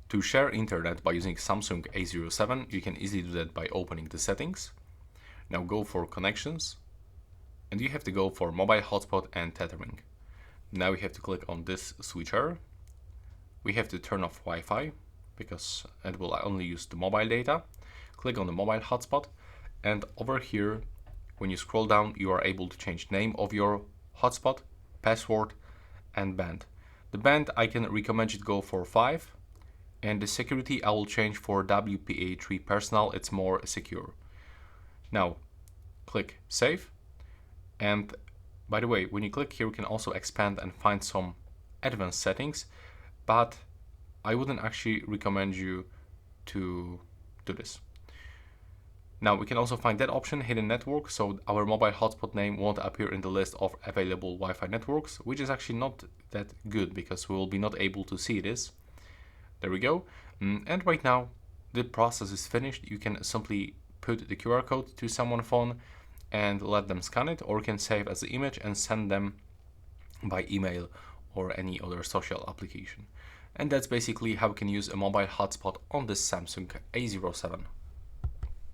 To share internet by using Samsung A07, you can easily do that by opening the settings. Now go for connections, and you have to go for mobile hotspot and tethering. Now we have to click on this switcher. We have to turn off Wi-Fi because it will only use the mobile data. Click on the mobile hotspot, and over here, when you scroll down, you are able to change name of your hotspot, password, and band. The band I can recommend you to go for 5, and the security I will change for WPA3 personal. It's more secure. Now click save, and by the way, when you click here, you can also expand and find some advanced settings, but I wouldn't actually recommend you to do this. Now we can also find that option, hidden network, so our mobile hotspot name won't appear in the list of available Wi-Fi networks, which is actually not that good because we will be not able to see this. There we go. And right now the process is finished. You can simply put the QR code to someone's phone and let them scan it, or you can save as the image and send them by email or any other social application. And that's basically how you can use a mobile hotspot on this Samsung A07.